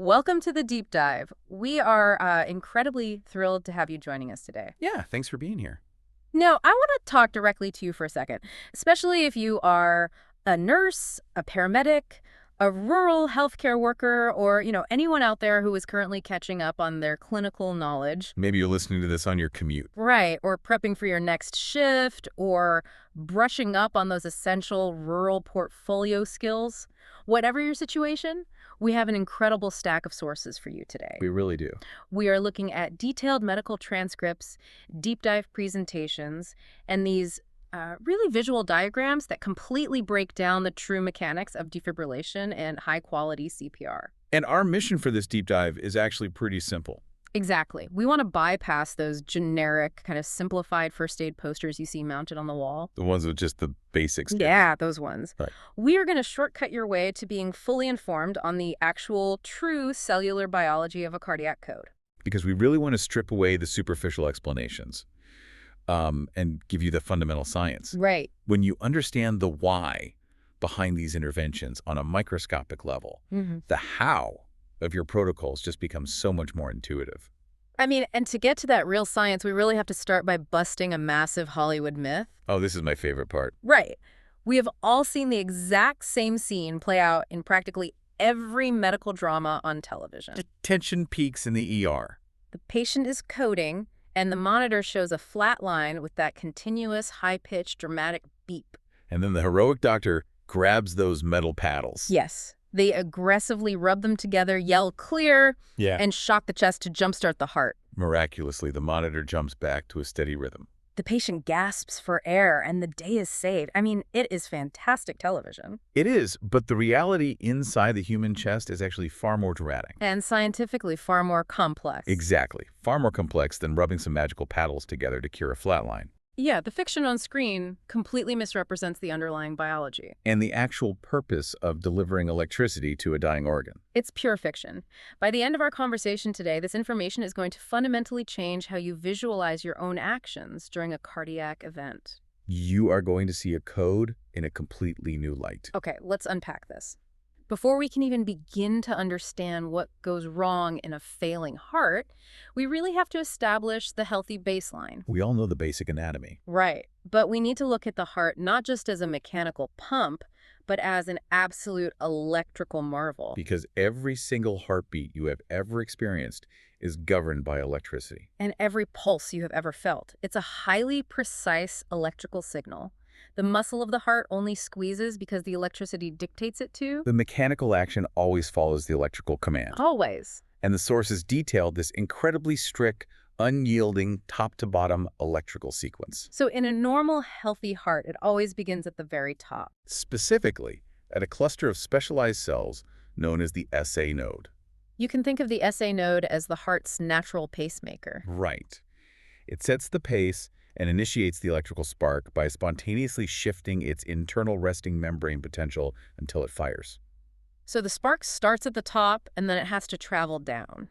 Welcome to the deep dive. We are incredibly thrilled to have you joining us today. Yeah, thanks for being here. Now, I want to talk directly to you for a second, especially if you are a nurse, a paramedic, a rural healthcare worker, or, anyone out there who is currently catching up on their clinical knowledge. Maybe you're listening to this on your commute. Right, or prepping for your next shift, or brushing up on those essential rural portfolio skills. Whatever your situation, we have an incredible stack of sources for you today. We really do. We are looking at detailed medical transcripts, deep dive presentations, and these really visual diagrams that completely break down the true mechanics of defibrillation and high-quality CPR. And our mission for this deep dive is actually pretty simple. Exactly. We want to bypass those generic, kind of simplified first aid posters you see mounted on the wall. The ones with just the basics. Yeah, those ones. Right. We are going to shortcut your way to being fully informed on the actual, true cellular biology of a cardiac code. Because we really want to strip away the superficial explanations and give you the fundamental science. Right. When you understand the why behind these interventions on a microscopic level, the how of your protocols just becomes so much more intuitive. I mean, and to get to that real science, we really have to start by busting a massive Hollywood myth. Oh, this is my favorite part. Right. We have all seen the exact same scene play out in practically every medical drama on television. Tension peaks in the ER. The patient is coding, and the monitor shows a flat line with that continuous, high-pitched, dramatic beep. And then the heroic doctor grabs those metal paddles. Yes. They aggressively rub them together, yell clear, and shock the chest to jumpstart the heart. Miraculously, the monitor jumps back to a steady rhythm. The patient gasps for air, and the day is saved. I mean, it is fantastic television. It is, but the reality inside the human chest is actually far more dramatic. And scientifically far more complex. Exactly. Far more complex than rubbing some magical paddles together to cure a flatline. Yeah, the fiction on screen completely misrepresents the underlying biology. And the actual purpose of delivering electricity to a dying organ. It's pure fiction. By the end of our conversation today, this information is going to fundamentally change how you visualize your own actions during a cardiac event. You are going to see a code in a completely new light. Okay, let's unpack this. Before we can even begin to understand what goes wrong in a failing heart, we really have to establish the healthy baseline. We all know the basic anatomy. Right, but we need to look at the heart not just as a mechanical pump, but as an absolute electrical marvel. Because every single heartbeat you have ever experienced is governed by electricity. And every pulse you have ever felt. It's a highly precise electrical signal. The muscle of the heart only squeezes because the electricity dictates it to. The mechanical action always follows the electrical command. Always. And the sources detailed this incredibly strict, unyielding, top-to-bottom electrical sequence. So in a normal, healthy heart, it always begins at the very top. Specifically, at a cluster of specialized cells known as the SA node. You can think of the SA node as the heart's natural pacemaker. Right. It sets the pace and initiates the electrical spark by spontaneously shifting its internal resting membrane potential until it fires. So the spark starts at the top, and then it has to travel down.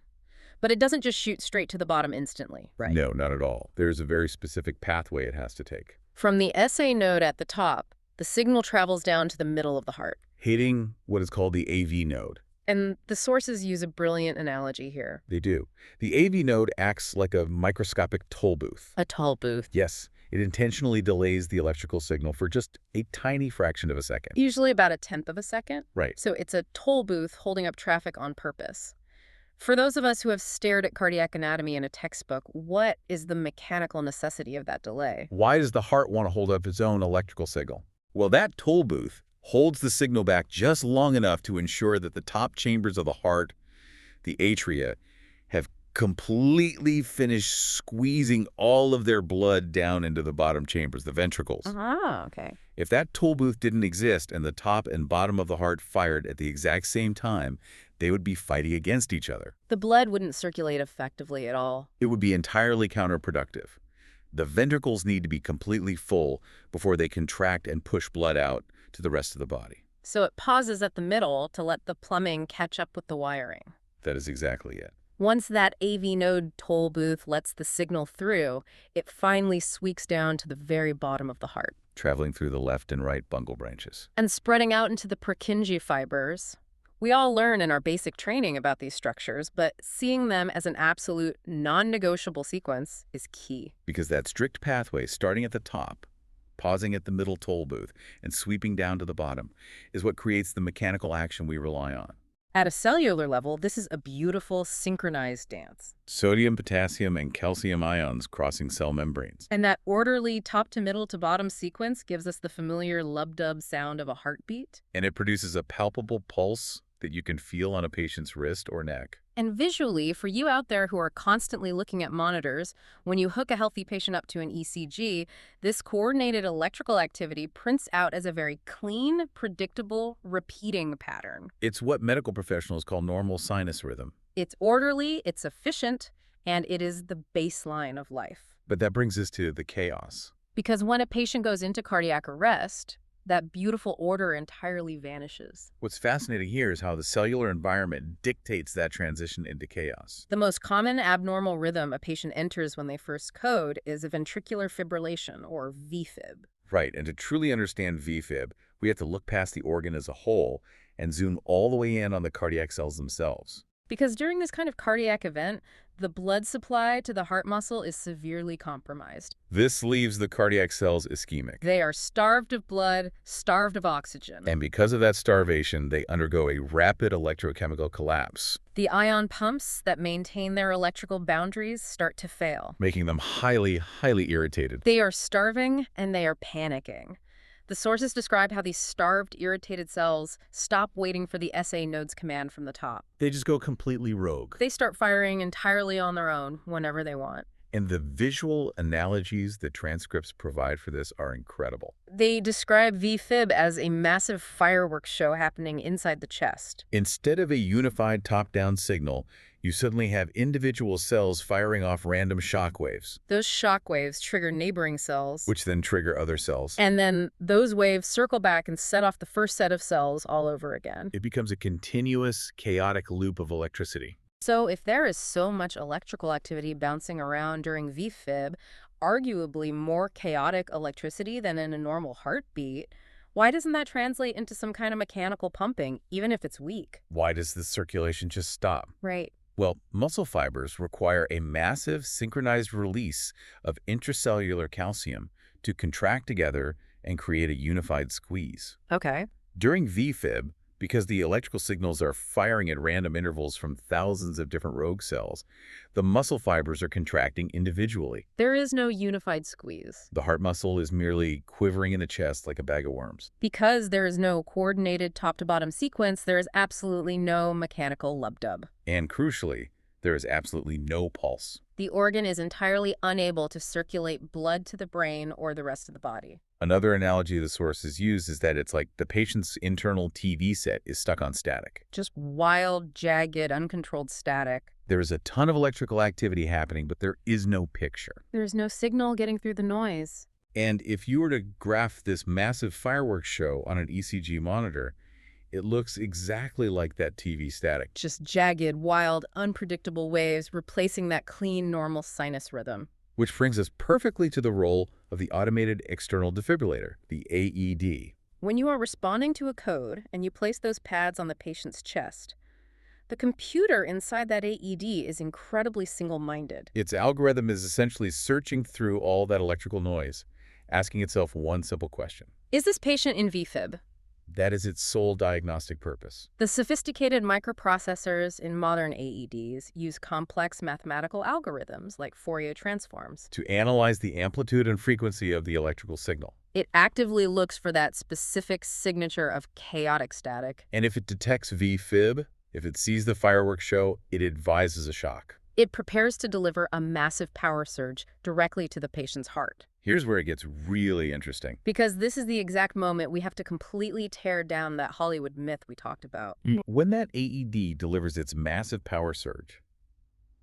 But it doesn't just shoot straight to the bottom instantly, right? No, not at all. There's a very specific pathway it has to take. From the SA node at the top, the signal travels down to the middle of the heart, hitting what is called the AV node. And the sources use a brilliant analogy here. They do. The AV node acts like a microscopic toll booth. A toll booth. Yes, it intentionally delays the electrical signal for just a tiny fraction of a second. Usually about 1/10 of a second. Right. So it's a toll booth holding up traffic on purpose. For those of us who have stared at cardiac anatomy in a textbook, what is the mechanical necessity of that delay? Why does the heart want to hold up its own electrical signal? Well, that toll booth holds the signal back just long enough to ensure that the top chambers of the heart, the atria, have completely finished squeezing all of their blood down into the bottom chambers, the ventricles. Okay. If that toll booth didn't exist and the top and bottom of the heart fired at the exact same time, they would be fighting against each other. The blood wouldn't circulate effectively at all. It would be entirely counterproductive. The ventricles need to be completely full before they contract and push blood out to the rest of the body. So it pauses at the middle to let the plumbing catch up with the wiring. That is exactly it. Once that AV node toll booth lets the signal through, it finally squeaks down to the very bottom of the heart. Traveling through the left and right bungle branches. And spreading out into the Purkinje fibers, We all learn in our basic training about these structures, but seeing them as an absolute non-negotiable sequence is key. Because that strict pathway, starting at the top, pausing at the middle toll booth, and sweeping down to the bottom, is what creates the mechanical action we rely on. At a cellular level, this is a beautiful synchronized dance. Sodium, potassium, and calcium ions crossing cell membranes. And that orderly top to middle to bottom sequence gives us the familiar lub-dub sound of a heartbeat. And it produces a palpable pulse that you can feel on a patient's wrist or neck. And visually, for you out there who are constantly looking at monitors, when you hook a healthy patient up to an ECG, this coordinated electrical activity prints out as a very clean, predictable, repeating pattern. It's what medical professionals call normal sinus rhythm. It's orderly, it's efficient, and it is the baseline of life. But that brings us to the chaos. Because when a patient goes into cardiac arrest, that beautiful order entirely vanishes. What's fascinating here is how the cellular environment dictates that transition into chaos. The most common abnormal rhythm a patient enters when they first code is a ventricular fibrillation, or VFib. Right, and to truly understand VFib, we have to look past the organ as a whole and zoom all the way in on the cardiac cells themselves. Because during this kind of cardiac event, the blood supply to the heart muscle is severely compromised. This leaves the cardiac cells ischemic. They are starved of blood, starved of oxygen. And because of that starvation, they undergo a rapid electrochemical collapse, The ion pumps that maintain their electrical boundaries start to fail. making them highly, highly irritated. They are starving and they are panicking. The sources describe how these starved, irritated cells stop waiting for the SA node's command from the top. They just go completely rogue. They start firing entirely on their own whenever they want. And the visual analogies that transcripts provide for this are incredible. They describe VFib as a massive fireworks show happening inside the chest. Instead of a unified top-down signal, you suddenly have individual cells firing off random shock waves, Those shock waves trigger neighboring cells, which then trigger other cells. and then those waves circle back and set off the first set of cells all over again. It becomes a continuous, chaotic loop of electricity. So if there is so much electrical activity bouncing around during VFib, arguably more chaotic electricity than in a normal heartbeat, why doesn't that translate into some kind of mechanical pumping, even if it's weak? Why does the circulation just stop? Right. Well, muscle fibers require a massive synchronized release of intracellular calcium to contract together and create a unified squeeze. Okay. During VFib, because the electrical signals are firing at random intervals from thousands of different rogue cells, the muscle fibers are contracting individually. There is no unified squeeze. The heart muscle is merely quivering in the chest like a bag of worms. Because there is no coordinated top-to-bottom sequence, there is absolutely no mechanical lub-dub. And crucially, there is absolutely no pulse. The organ is entirely unable to circulate blood to the brain or the rest of the body. Another analogy the sources use is that it's like the patient's internal TV set is stuck on static. Just wild, jagged, uncontrolled static. There is a ton of electrical activity happening, but there is no picture. There is no signal getting through the noise. And if you were to graph this massive fireworks show on an ECG monitor, it looks exactly like that TV static. Just jagged, wild, unpredictable waves replacing that clean, normal sinus rhythm. Which brings us perfectly to the role of the automated external defibrillator, the AED. When you are responding to a code and you place those pads on the patient's chest, the computer inside that AED is incredibly single-minded. Its algorithm is essentially searching through all that electrical noise, asking itself one simple question. Is this patient in VFib? That is its sole diagnostic purpose. The sophisticated microprocessors in modern AEDs use complex mathematical algorithms like Fourier transforms. To analyze the amplitude and frequency of the electrical signal. It actively looks for that specific signature of chaotic static. And if it detects VFib, if it sees the fireworks show, it advises a shock. It prepares to deliver a massive power surge directly to the patient's heart. Here's where it gets really interesting. Because this is the exact moment we have to completely tear down that Hollywood myth we talked about. When that AED delivers its massive power surge,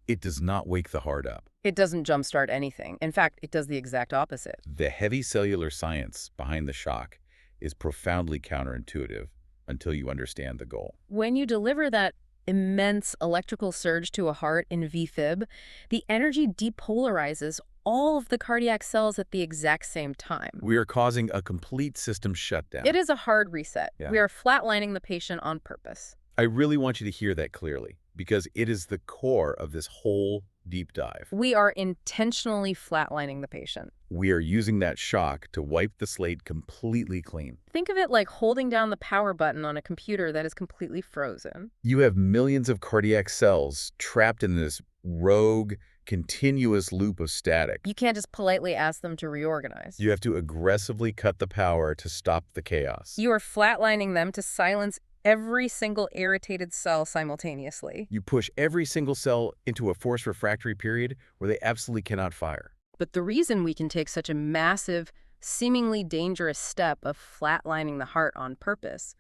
it does not wake the heart up. It doesn't jumpstart anything. In fact, it does the exact opposite. The heavy cellular science behind the shock is profoundly counterintuitive until you understand the goal. When you deliver that immense electrical surge to a heart in VFib, the energy depolarizes all of the cardiac cells at the exact same time. We are causing a complete system shutdown. It is a hard reset. Yeah. We are flatlining the patient on purpose. I really want you to hear that clearly, because it is the core of this whole deep dive. We are intentionally flatlining the patient. We are using that shock to wipe the slate completely clean. Think of it like holding down the power button on a computer that is completely frozen. You have millions of cardiac cells trapped in this rogue, continuous loop of static. You can't just politely ask them to reorganize. You have to aggressively cut the power to stop the chaos. You are flatlining them to silence every single irritated cell simultaneously. You push every single cell into a forced refractory period where they absolutely cannot fire. But the reason we can take such a massive, seemingly dangerous step of flatlining the heart on purpose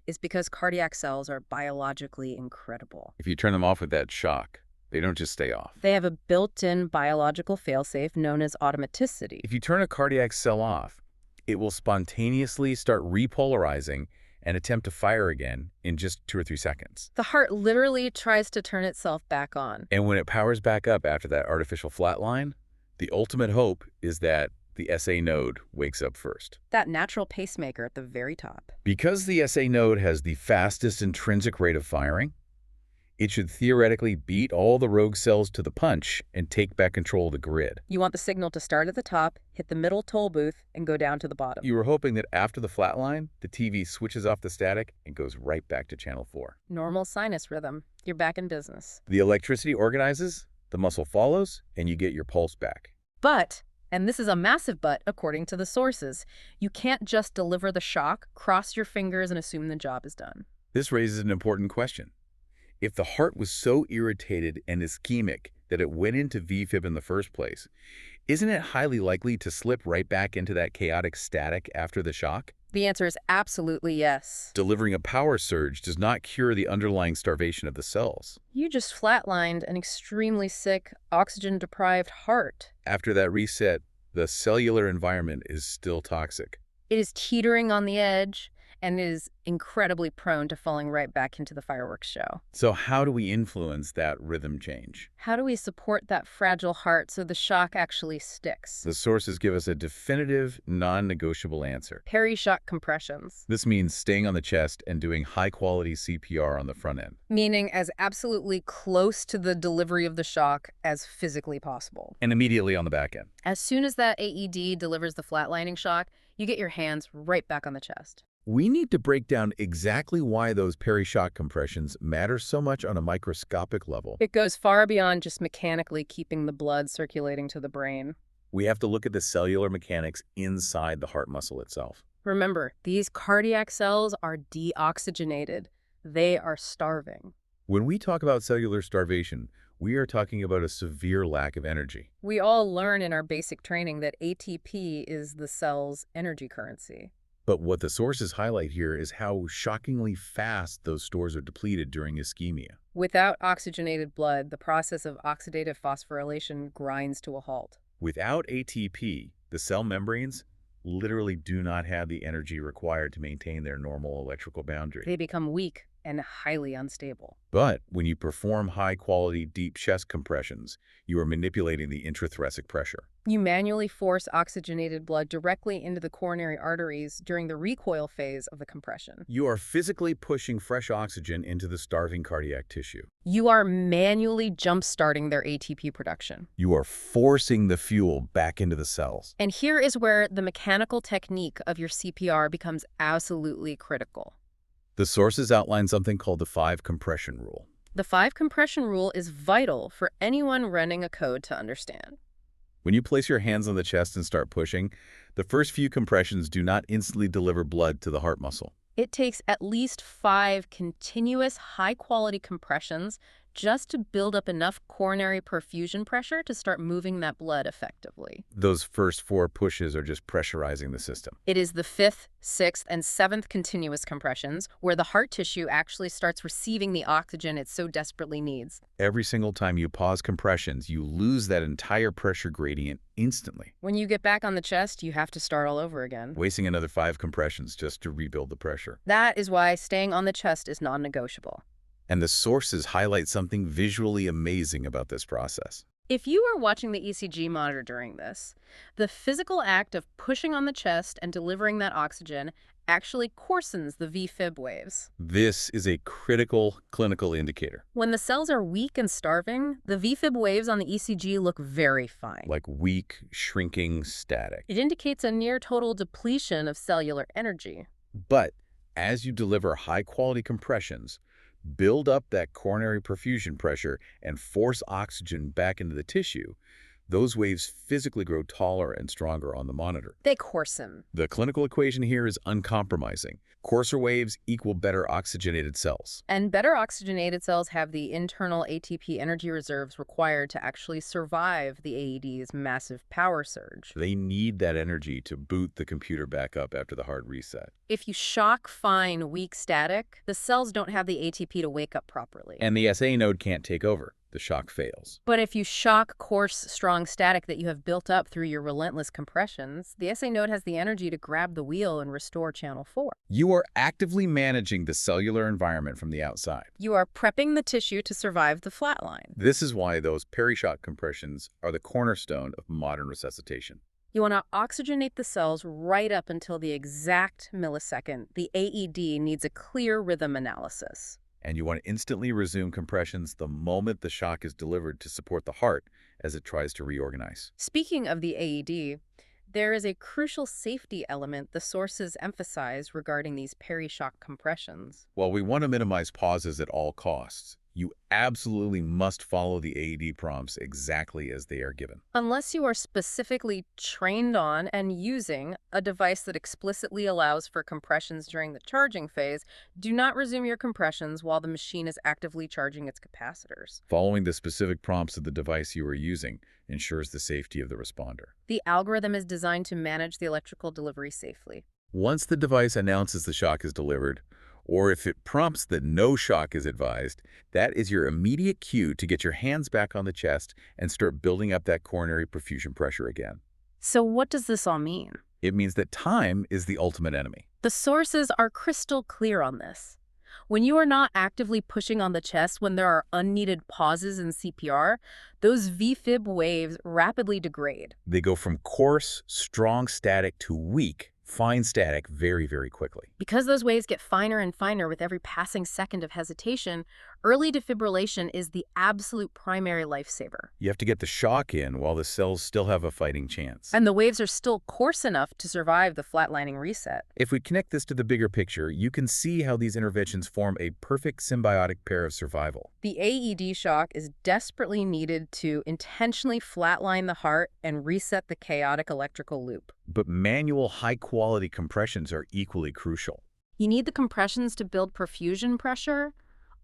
is because cardiac cells are biologically incredible. If you turn them off with that shock, they don't just stay off. They have a built-in biological failsafe known as automaticity. If you turn a cardiac cell off, it will spontaneously start repolarizing and attempt to fire again in just 2 or 3 seconds. The heart literally tries to turn itself back on. And when it powers back up after that artificial flatline, the ultimate hope is that the SA node wakes up first. That natural pacemaker at the very top. Because the SA node has the fastest intrinsic rate of firing, it should theoretically beat all the rogue cells to the punch and take back control of the grid. You want the signal to start at the top, hit the middle toll booth, and go down to the bottom. You were hoping that after the flatline, the TV switches off the static and goes right back to channel 4. Normal sinus rhythm. You're back in business. The electricity organizes, the muscle follows, and you get your pulse back. But, and this is a massive but according to the sources, you can't just deliver the shock, cross your fingers, and assume the job is done. This raises an important question. If the heart was so irritated and ischemic that it went into VFib in the first place, isn't it highly likely to slip right back into that chaotic static after the shock? The answer is absolutely yes. Delivering a power surge does not cure the underlying starvation of the cells. You just flatlined an extremely sick, oxygen-deprived heart. After that reset, the cellular environment is still toxic. It is teetering on the edge and is incredibly prone to falling right back into the fireworks show. So how do we influence that rhythm change? How do we support that fragile heart so the shock actually sticks? The sources give us a definitive, non-negotiable answer. Peri-shock compressions. This means staying on the chest and doing high-quality CPR on the front end. Meaning as absolutely close to the delivery of the shock as physically possible. And immediately on the back end. As soon as that AED delivers the flatlining shock, you get your hands right back on the chest. We need to break down exactly why those peri-shock compressions matter so much on a microscopic level. It goes far beyond just mechanically keeping the blood circulating to the brain. We have to look at the cellular mechanics inside the heart muscle itself. Remember, these cardiac cells are deoxygenated. They are starving. When we talk about cellular starvation, we are talking about a severe lack of energy. We all learn in our basic training that ATP is the cell's energy currency. But what the sources highlight here is how shockingly fast those stores are depleted during ischemia. Without oxygenated blood, the process of oxidative phosphorylation grinds to a halt. Without ATP, the cell membranes literally do not have the energy required to maintain their normal electrical boundary. They become weak and highly unstable. But when you perform high-quality deep chest compressions, you are manipulating the intrathoracic pressure. You manually force oxygenated blood directly into the coronary arteries during the recoil phase of the compression. You are physically pushing fresh oxygen into the starving cardiac tissue. You are manually jump-starting their ATP production. You are forcing the fuel back into the cells. And here is where the mechanical technique of your CPR becomes absolutely critical. The sources outline something called the 5 compression rule. The 5 compression rule is vital for anyone running a code to understand. When you place your hands on the chest and start pushing, the first few compressions do not instantly deliver blood to the heart muscle. It takes at least 5 continuous high-quality compressions just to build up enough coronary perfusion pressure to start moving that blood effectively. Those first 4 pushes are just pressurizing the system. It is the 5th, 6th, and 7th continuous compressions where the heart tissue actually starts receiving the oxygen it so desperately needs. Every single time you pause compressions, you lose that entire pressure gradient instantly. When you get back on the chest, you have to start all over again. Wasting another 5 compressions just to rebuild the pressure. That is why staying on the chest is non-negotiable. And the sources highlight something visually amazing about this process. If you are watching the ECG monitor during this, the physical act of pushing on the chest and delivering that oxygen actually coarsens the VFib waves. This is a critical clinical indicator, When the cells are weak and starving, the VFib waves on the ECG look very fine. like weak, shrinking, static. It indicates a near-total depletion of cellular energy. But as you deliver high-quality compressions, build up that coronary perfusion pressure, and force oxygen back into the tissue, those waves physically grow taller and stronger on the monitor. They coarsen. The clinical equation here is uncompromising. Coarser waves equal better oxygenated cells. And better oxygenated cells have the internal ATP energy reserves required to actually survive the AED's massive power surge. They need that energy to boot the computer back up after the hard reset. If you shock fine, weak static, the cells don't have the ATP to wake up properly. And the SA node can't take over. The shock fails. But if you shock coarse, strong static that you have built up through your relentless compressions, the SA node has the energy to grab the wheel and restore channel 4. You are actively managing the cellular environment from the outside. You are prepping the tissue to survive the flatline. This is why those perishock compressions are the cornerstone of modern resuscitation. You want to oxygenate the cells right up until the exact millisecond the AED needs a clear rhythm analysis. And you want to instantly resume compressions the moment the shock is delivered to support the heart as it tries to reorganize. Speaking of the AED, there is a crucial safety element the sources emphasize regarding these perishock compressions. While we want to minimize pauses at all costs, you absolutely must follow the AED prompts exactly as they are given. Unless you are specifically trained on and using a device that explicitly allows for compressions during the charging phase, do not resume your compressions while the machine is actively charging its capacitors. Following the specific prompts of the device you are using ensures the safety of the responder. The algorithm is designed to manage the electrical delivery safely. Once the device announces the shock is delivered, or if it prompts that no shock is advised, that is your immediate cue to get your hands back on the chest and start building up that coronary perfusion pressure again. So what does this all mean? It means that time is the ultimate enemy. The sources are crystal clear on this. When you are not actively pushing on the chest when there are unneeded pauses in CPR, those VFib waves rapidly degrade. They go from coarse, strong static to weak, fine static very, very quickly. Because those waves get finer and finer with every passing second of hesitation, early defibrillation is the absolute primary lifesaver. You have to get the shock in while the cells still have a fighting chance. And the waves are still coarse enough to survive the flatlining reset. If we connect this to the bigger picture, you can see how these interventions form a perfect symbiotic pair of survival. The AED shock is desperately needed to intentionally flatline the heart and reset the chaotic electrical loop. But manual, high-quality compressions are equally crucial. You need the compressions to build perfusion pressure,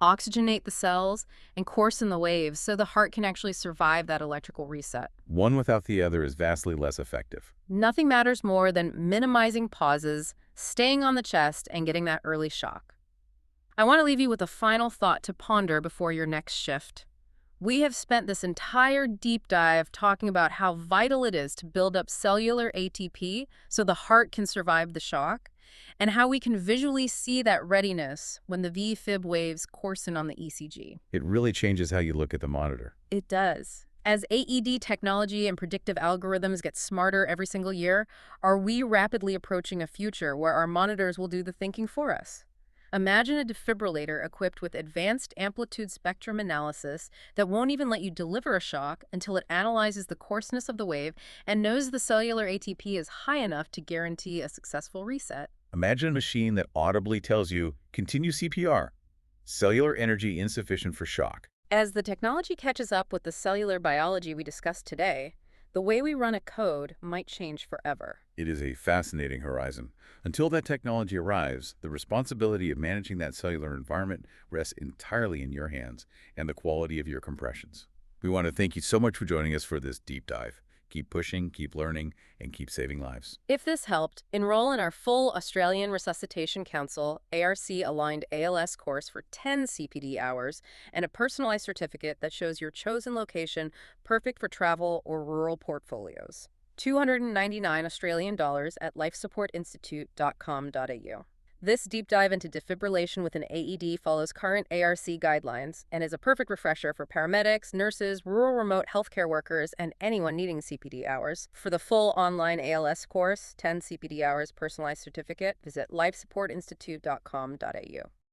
oxygenate the cells, and coarsen the waves so the heart can actually survive that electrical reset. One without the other is vastly less effective. Nothing matters more than minimizing pauses, staying on the chest, and getting that early shock. I want to leave you with a final thought to ponder before your next shift. We have spent this entire deep dive talking about how vital it is to build up cellular ATP so the heart can survive the shock, and how we can visually see that readiness when the VFib waves coarsen on the ECG. It really changes how you look at the monitor. It does. As AED technology and predictive algorithms get smarter every single year, are we rapidly approaching a future where our monitors will do the thinking for us? Imagine a defibrillator equipped with advanced amplitude spectrum analysis that won't even let you deliver a shock until it analyzes the coarseness of the wave and knows the cellular ATP is high enough to guarantee a successful reset. Imagine a machine that audibly tells you, continue CPR, cellular energy insufficient for shock. As the technology catches up with the cellular biology we discussed today, the way we run a code might change forever. It is a fascinating horizon. Until that technology arrives, the responsibility of managing that cellular environment rests entirely in your hands and the quality of your compressions. We want to thank you so much for joining us for this deep dive. Keep pushing, keep learning, and keep saving lives. If this helped, enroll in our full Australian Resuscitation Council ARC-aligned ALS course for 10 CPD hours and a personalized certificate that shows your chosen location perfect for travel or rural portfolios. $299 Australian dollars at lifesupportinstitute.com.au. This deep dive into defibrillation with an AED follows current ARC guidelines and is a perfect refresher for paramedics, nurses, rural remote healthcare workers, and anyone needing CPD hours. For the full online ALS course, 10 CPD hours personalized certificate, visit lifesupportinstitute.com.au.